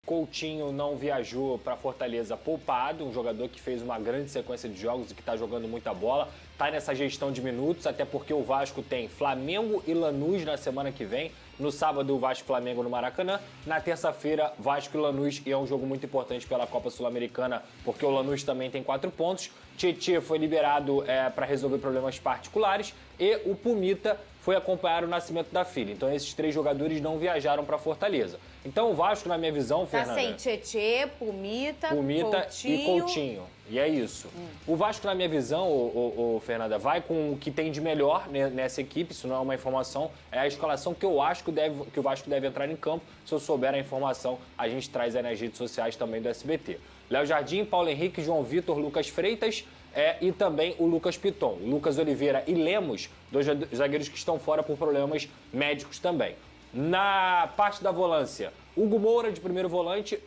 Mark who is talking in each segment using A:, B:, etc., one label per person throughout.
A: Coutinho não viajou para Fortaleza poupado, um jogador que fez uma grande sequência de jogos e que está jogando muita bola. Está nessa gestão de minutos, até porque o Vasco tem Flamengo e Lanús na semana que vem. No sábado, o Vasco e Flamengo no Maracanã. Na terça-feira, Vasco e Lanús, e é um jogo muito importante pela Copa Sul-Americana, porque o Lanús também tem 4 pontos. Tietê foi liberado para resolver problemas particulares e o Pumita foi acompanhar o nascimento da filha. Então, esses 3 jogadores não viajaram para Fortaleza. Então, o Vasco, na minha visão, Fernanda...
B: Tá sem Tietê, Pumita Coutinho.
A: E Coutinho. E é isso. O Vasco, na minha visão, Fernanda, vai com o que tem de melhor nessa equipe. Isso não é uma informação, é a escalação que eu acho que o Vasco deve entrar em campo. Se eu souber a informação, a gente traz aí nas redes sociais também do SBT. Léo Jardim, Paulo Henrique, João Vitor, Lucas Freitas e também o Lucas Piton. Lucas Oliveira e Lemos, 2 zagueiros que estão fora por problemas médicos também. Na parte da volância, Hugo Moura de primeiro volante,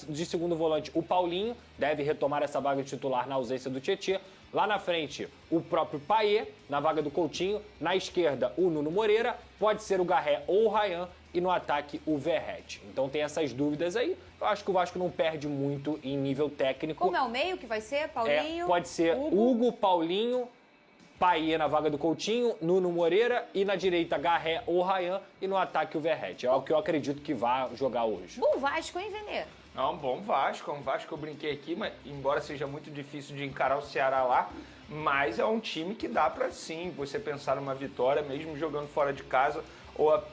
A: de segundo volante o Paulinho, deve retomar essa vaga de titular na ausência do Tietê. Lá na frente, o próprio Payet, na vaga do Coutinho. Na esquerda, o Nuno Moreira, pode ser o Garré ou o Ryan. E no ataque, o Verratti. Então tem essas dúvidas aí. Eu acho que o Vasco não perde muito em nível técnico.
B: Como é o meio que vai ser? Paulinho?
A: Pode ser Hugo, Paulinho, Payet na vaga do Coutinho, Nuno Moreira e na direita Garré ou Ryan e no ataque o Verratti. É o que eu acredito que vai jogar hoje.
B: Bom Vasco, hein, Venê?
C: É um bom Vasco, é um Vasco que eu brinquei aqui, mas embora seja muito difícil de encarar o Ceará lá, mas é um time que dá pra sim você pensar numa vitória, mesmo jogando fora de casa,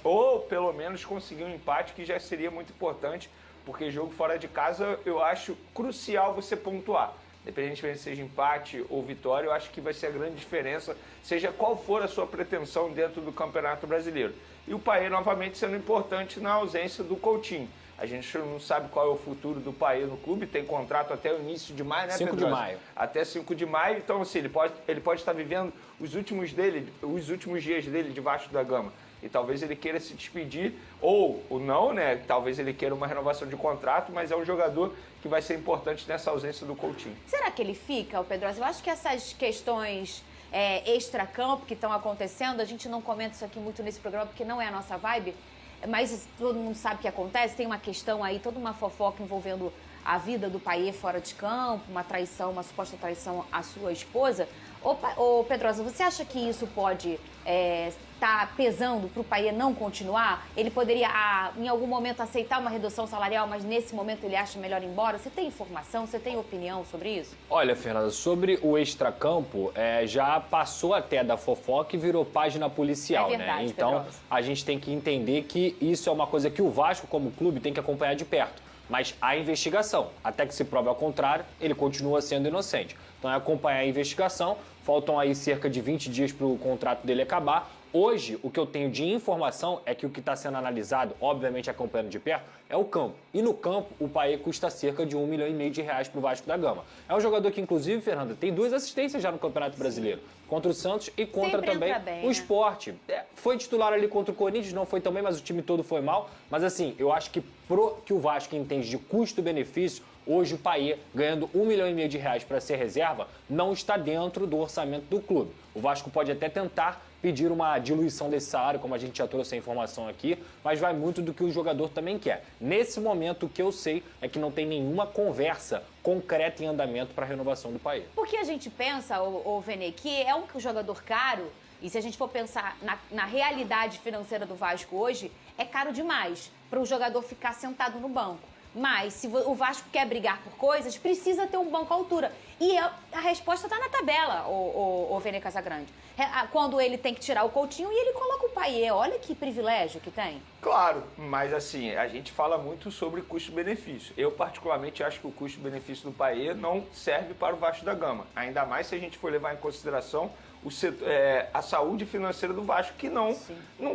C: ou pelo menos conseguir um empate, que já seria muito importante, porque jogo fora de casa eu acho crucial você pontuar. Independentemente se seja empate ou vitória, eu acho que vai ser a grande diferença, seja qual for a sua pretensão dentro do Campeonato Brasileiro. E o Payet novamente sendo importante na ausência do Coutinho. A gente não sabe qual é o futuro do Payet no clube, tem contrato até o início de maio, né,
A: 5 de maio.
C: Até 5 de maio, então assim, ele pode estar vivendo os últimos dias dele debaixo da Gama. E talvez ele queira se despedir, ou não, né? Talvez ele queira uma renovação de contrato, mas é um jogador que vai ser importante nessa ausência do Coutinho.
B: Será que ele fica, Pedrosa? Eu acho que essas questões extra-campo que estão acontecendo, a gente não comenta isso aqui muito nesse programa, porque não é a nossa vibe, mas todo mundo sabe o que acontece. Tem uma questão aí, toda uma fofoca envolvendo a vida do Payet fora de campo, uma traição, uma suposta traição à sua esposa. Ô Pedrosa, você acha que isso pode estar pesando para o Payet não continuar? Ele poderia, em algum momento, aceitar uma redução salarial, mas nesse momento ele acha melhor ir embora? Você tem informação, você tem opinião sobre isso?
A: Olha, Fernanda, sobre o extracampo, já passou até da fofoca e virou página policial,
B: é verdade,
A: né? Então,
B: Pedrosa,
A: a gente tem que entender que isso é uma coisa que o Vasco, como clube, tem que acompanhar de perto. Mas há investigação. Até que se prove ao contrário, ele continua sendo inocente. Então é acompanhar a investigação. Faltam aí cerca de 20 dias para o contrato dele acabar. Hoje, o que eu tenho de informação é que o que está sendo analisado, obviamente acompanhando de perto, é o campo. E no campo, o Payet custa cerca de R$1,5 milhão para o Vasco da Gama. É um jogador que, inclusive, Fernanda, tem 2 assistências já no Campeonato Brasileiro. Contra o Santos e contra
B: sempre
A: também
B: bem,
A: o Sport. Foi titular ali contra o Corinthians, não foi também, mas o time todo foi mal. Mas assim, eu acho que que o Vasco entende de custo-benefício, hoje o Payet, ganhando R$1,5 milhão para ser reserva, não está dentro do orçamento do clube. O Vasco pode até tentar pedir uma diluição desse salário, como a gente já trouxe a informação aqui, mas vai muito do que o jogador também quer. Nesse momento, o que eu sei é que não tem nenhuma conversa concreta em andamento para a renovação do Payet.
B: Porque a gente pensa, ô Venê, que é um jogador caro, e se a gente for pensar na realidade financeira do Vasco hoje, é caro demais para o jogador ficar sentado no banco. Mas se o Vasco quer brigar por coisas, precisa ter um banco à altura. E a resposta está na tabela, o Venê Casagrande. Quando ele tem que tirar o Coutinho e ele coloca o Payet. Olha que privilégio que tem.
C: Claro, mas assim, a gente fala muito sobre custo-benefício. Eu particularmente acho que o custo-benefício do Payet não serve para o Vasco da Gama. Ainda mais se a gente for levar em consideração a saúde financeira do Vasco, que não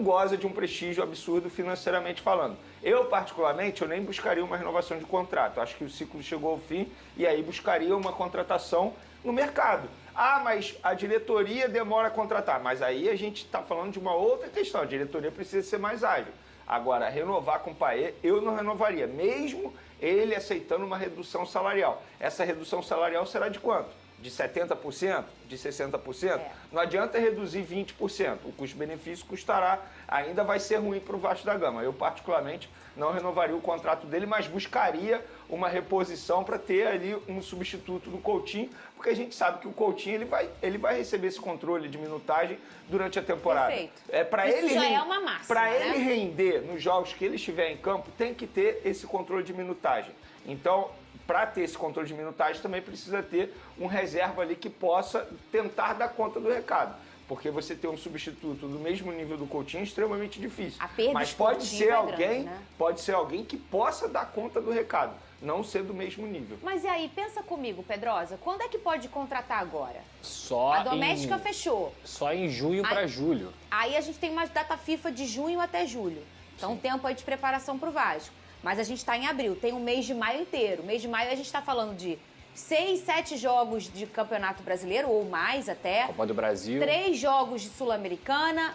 C: goza de um prestígio absurdo financeiramente falando. Eu, particularmente, eu nem buscaria uma renovação de contrato. Acho que o ciclo chegou ao fim e aí buscaria uma contratação no mercado. Ah, mas a diretoria demora a contratar. Mas aí a gente está falando de uma outra questão. A diretoria precisa ser mais ágil. Agora, renovar com o Payet, eu não renovaria, mesmo ele aceitando uma redução salarial. Essa redução salarial será de quanto? De 70%? De 60%? Não adianta reduzir 20%. O custo-benefício custará ainda vai ser ruim para o Vasco da Gama. Eu, particularmente, não renovaria o contrato dele, mas buscaria uma reposição para ter ali um substituto do Coutinho, porque a gente sabe que o Coutinho ele vai receber esse controle de minutagem durante a temporada.
B: Perfeito.
C: Para ele
B: já é uma máxima,
C: para
B: né?
C: ele render nos jogos que ele estiver em campo, tem que ter esse controle de minutagem. Então, para ter esse controle de minutagem, também precisa ter um reserva ali que possa tentar dar conta do recado. Porque você ter um substituto do mesmo nível do Coutinho é extremamente difícil. Mas pode ser alguém,
B: né?
C: pode ser alguém que possa dar conta do recado, não ser do mesmo nível.
B: Mas e aí, pensa comigo, Pedrosa, quando é que pode contratar agora?
A: Só
B: A doméstica fechou.
A: Só em junho para julho.
B: Aí a gente tem uma data FIFA de junho até julho. Então, um tempo aí de preparação para o Vasco. Mas a gente está em abril, tem um mês de maio inteiro. Mês de maio a gente está falando de 6, 7 jogos de Campeonato Brasileiro, ou mais até.
A: Copa do Brasil.
B: 3 jogos de Sul-Americana,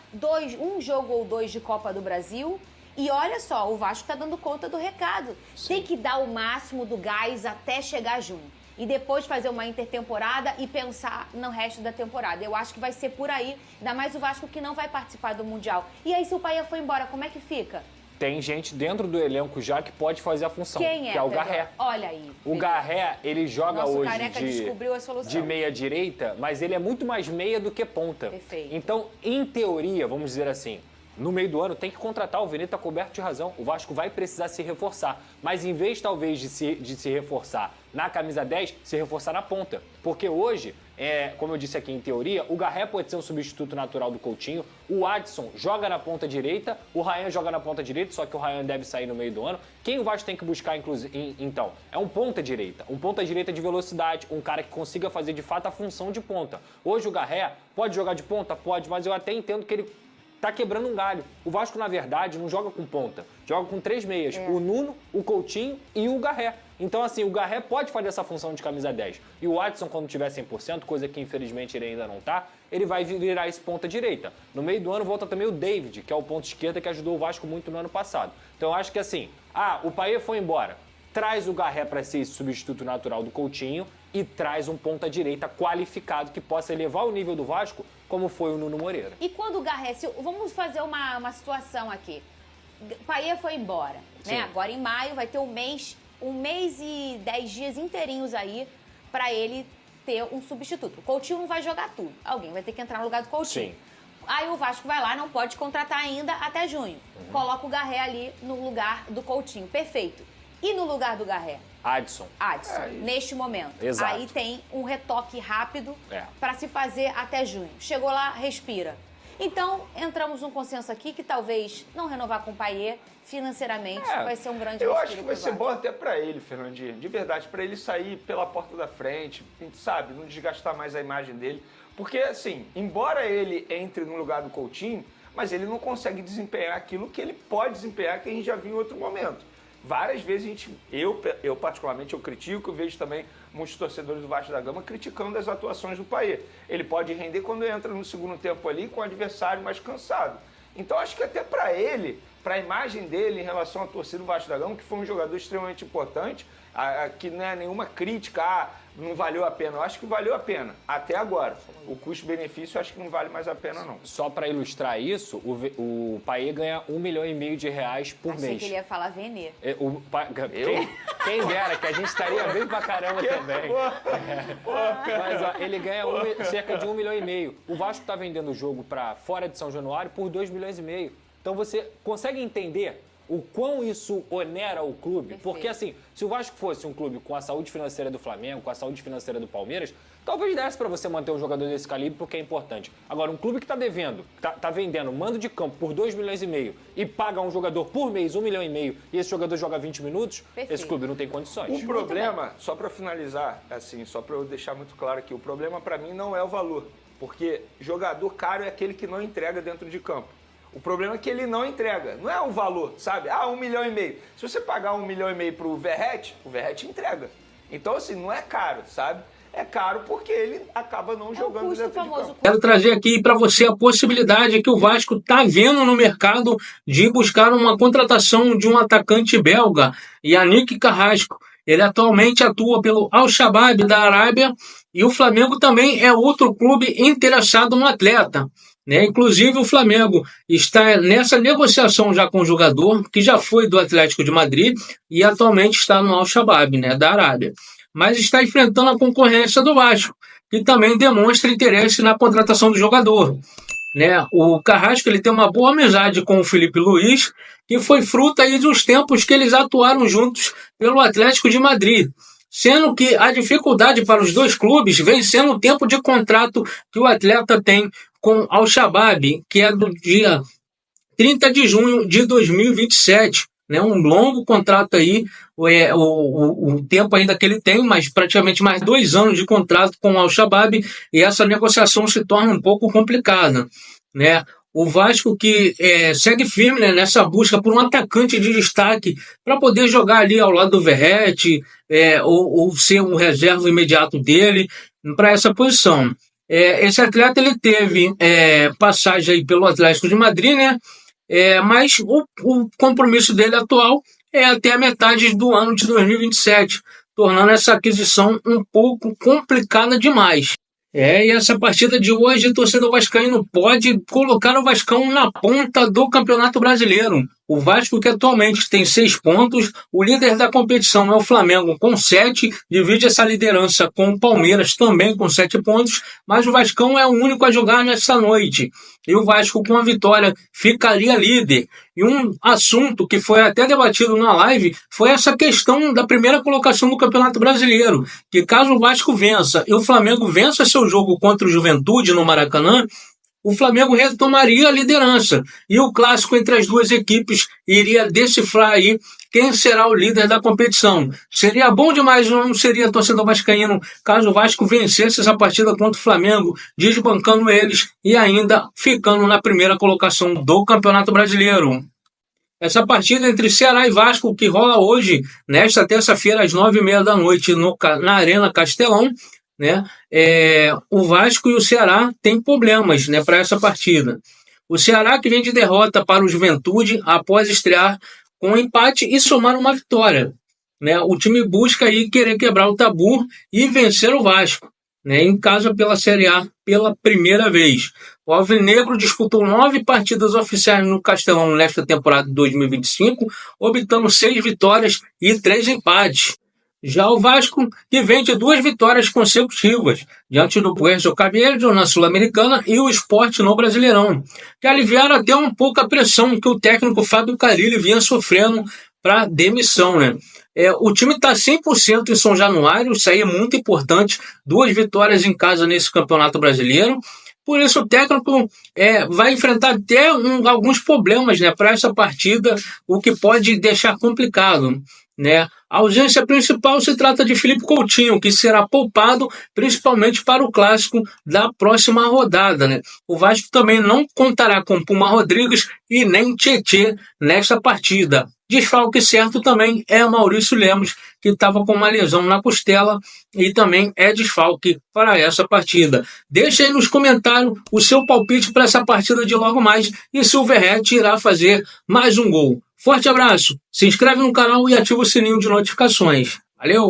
B: um jogo ou 2 de Copa do Brasil. E olha só, o Vasco está dando conta do recado.
A: Sim.
B: Tem que dar o máximo do gás até chegar junho. E depois fazer uma intertemporada e pensar no resto da temporada. Eu acho que vai ser por aí, ainda mais o Vasco que não vai participar do Mundial. E aí, se o Paia for embora, como é que fica?
A: Tem gente dentro do elenco já que pode fazer a função.
B: Quem é?
A: Que é o
B: Pedro?
A: Garré.
B: Olha aí.
A: O Garré, ele joga
B: Nosso
A: hoje
B: careca descobriu a solução.
A: de meia direita, mas ele é muito mais meia do que ponta.
B: Perfeito.
A: Então, em teoria, vamos dizer assim, no meio do ano tem que contratar, o Vini tá coberto de razão. O Vasco vai precisar se reforçar. Mas em vez, talvez, de se reforçar na camisa 10, se reforçar na ponta. Porque hoje, como eu disse aqui em teoria, o Garré pode ser um substituto natural do Coutinho, o Adson joga na ponta direita, o Ryan joga na ponta direita, só que o Ryan deve sair no meio do ano. Quem o Vasco tem que buscar, então? É um ponta direita de velocidade, um cara que consiga fazer de fato a função de ponta. Hoje o Garré pode jogar de ponta? Pode, mas eu até entendo que ele tá quebrando um galho. O Vasco, na verdade, não joga com ponta, joga com 3 meias. O Nuno, o Coutinho e o Garré. Então, assim, o Garré pode fazer essa função de camisa 10. E o Adson, quando tiver 100%, coisa que infelizmente ele ainda não tá, ele vai virar esse ponta direita. No meio do ano volta também o David, que é o ponto esquerda que ajudou o Vasco muito no ano passado. Então, eu acho que assim, o Paê foi embora. Traz o Garré para ser esse substituto natural do Coutinho e traz um ponta direita qualificado que possa elevar o nível do Vasco, como foi o Nuno Moreira.
B: E quando o Garré... Vamos fazer uma situação aqui. Paê foi embora, né? Agora em maio vai ter um mês e 10 dias inteirinhos aí para ele ter um substituto. O Coutinho não vai jogar tudo. Alguém vai ter que entrar no lugar do Coutinho.
A: Sim.
B: Aí o Vasco vai lá, não pode contratar ainda até junho. Coloca o Garré ali no lugar do Coutinho. Perfeito. E no lugar do Garré?
A: Adson,
B: neste momento.
A: Exato.
B: Aí tem um retoque rápido
A: É.
B: para se fazer até junho. Chegou lá, respira. Então, entramos num consenso aqui que talvez não renovar com o Payet financeiramente vai ser um grande
C: Eu
B: respiro
C: acho que vai
B: pro
C: ser
B: Vasco.
C: bom até pra ele, Fernandinho. De verdade, pra ele sair pela porta da frente, sabe? Não desgastar mais a imagem dele. Porque, assim, embora ele entre no lugar do Coutinho, mas ele não consegue desempenhar aquilo que ele pode desempenhar, que a gente já viu em outro momento. Várias vezes eu particularmente, eu critico, eu vejo também muitos torcedores do Vasco da Gama criticando as atuações do Payet. Ele pode render quando entra no segundo tempo ali com o adversário mais cansado. Então acho que até para ele, para a imagem dele em relação à torcida do Vasco da Gama, que foi um jogador extremamente importante, que não é nenhuma crítica, não valeu a pena. Eu acho que valeu a pena, até agora. O custo-benefício eu acho que não vale mais a pena, não.
A: Só para ilustrar isso, o Payet ganha R$1,5 milhão por
B: Achei
A: mês.
B: que ele ia falar Venê.
A: Quem dera, que a gente estaria bem pra caramba também. Mas ó, ele ganha cerca de R$1,5 milhão. O Vasco tá vendendo o jogo para fora de São Januário por R$2,5 milhões. Então você consegue entender o quão isso onera o clube?
B: Perfeito.
A: Porque assim, se o Vasco fosse um clube com a saúde financeira do Flamengo, com a saúde financeira do Palmeiras, talvez desse para você manter um jogador desse calibre, porque é importante. Agora, um clube que tá devendo, tá vendendo mando de campo por R$2,5 milhões e paga um jogador por mês R$1,5 milhão e esse jogador joga 20 minutos,
B: Perfeito.
A: esse clube não tem condições.
C: O problema, só para finalizar, assim, só para eu deixar muito claro aqui, o problema para mim não é o valor, porque jogador caro é aquele que não entrega dentro de campo. O problema é que ele não entrega, não é o valor, sabe? R$1,5 milhão. Se você pagar R$1,5 milhão pro Verratti, o Verratti entrega. Então, assim, não é caro, sabe? É caro porque ele acaba não jogando
B: custo
C: dentro de
B: famoso.
C: campo.
D: Quero trazer aqui para você a possibilidade que o Vasco está vendo no mercado de buscar uma contratação de um atacante belga, Yannick Carrasco. Ele atualmente atua pelo Al-Shabaab da Arábia e o Flamengo também é outro clube interessado no atleta. né? Inclusive o Flamengo está nessa negociação já com o jogador, que já foi do Atlético de Madrid e atualmente está no Al-Shabaab, né, da Arábia. Mas está enfrentando a concorrência do Vasco, que também demonstra interesse na contratação do jogador, né? O Carrasco ele tem uma boa amizade com o Felipe Luiz, que foi fruto aí dos tempos que eles atuaram juntos pelo Atlético de Madrid, sendo que a dificuldade para os dois clubes vem sendo o tempo de contrato que o atleta tem com Al-Shabaab, que é do dia 30 de junho de 2027, né? Um longo contrato aí, o tempo ainda que ele tem, mas praticamente mais 2 anos de contrato com o Al-Shabaab, e essa negociação se torna um pouco complicada, né? O Vasco que segue firme, né, nessa busca por um atacante de destaque para poder jogar ali ao lado do Verratti, ou ser um reserva imediato dele para essa posição. Esse atleta ele teve passagem aí pelo Atlético de Madrid, né? Mas o compromisso dele atual é até a metade do ano de 2027, tornando essa aquisição um pouco complicada demais. E essa partida de hoje, o torcedor vascaíno pode colocar o Vascão na ponta do Campeonato Brasileiro. O Vasco, que atualmente tem 6 pontos, o líder da competição é o Flamengo com 7, divide essa liderança com o Palmeiras também com 7 pontos, mas o Vascão é o único a jogar nessa noite. E o Vasco, com a vitória, ficaria líder. E um assunto que foi até debatido na live foi essa questão da primeira colocação do Campeonato Brasileiro, que caso o Vasco vença e o Flamengo vença seu jogo contra o Juventude no Maracanã, o Flamengo retomaria a liderança e o clássico entre as duas equipes iria decifrar aí quem será o líder da competição. Seria bom demais, não seria, torcedor vascaíno, caso o Vasco vencesse essa partida contra o Flamengo, desbancando eles e ainda ficando na primeira colocação do Campeonato Brasileiro. Essa partida entre Ceará e Vasco, que rola hoje, nesta terça-feira, às 9h30 da noite, na Arena Castelão, né? O Vasco e o Ceará têm problemas, né, para essa partida. O Ceará que vem de derrota para o Juventude após estrear com um empate e somar uma vitória, né? O time busca aí querer quebrar o tabu e vencer o Vasco, né, em casa pela Série A pela primeira vez. O Alvinegro disputou 9 partidas oficiais no Castelão nesta temporada de 2025, obtendo 6 vitórias e 3 empates. Já o Vasco, que vem de 2 vitórias consecutivas, diante do Puerto Cabello na Sul-Americana e o Sport no Brasileirão, que aliviaram até um pouco a pressão que o técnico Fábio Carille vinha sofrendo para demissão, né? O time está 100% em São Januário, isso aí é muito importante, 2 vitórias em casa nesse Campeonato Brasileiro. Por isso o técnico vai enfrentar até alguns problemas, né, para essa partida, o que pode deixar complicado, né? A ausência principal se trata de Felipe Coutinho, que será poupado principalmente para o clássico da próxima rodada, né? O Vasco também não contará com Puma Rodrigues e nem Tietê nesta partida. Desfalque certo também é Maurício Lemos, que estava com uma lesão na costela e também é desfalque para essa partida. Deixa aí nos comentários o seu palpite para essa partida de logo mais e se o Verratti irá fazer mais um gol. Forte abraço, se inscreve no canal e ativa o sininho de notificações. Valeu!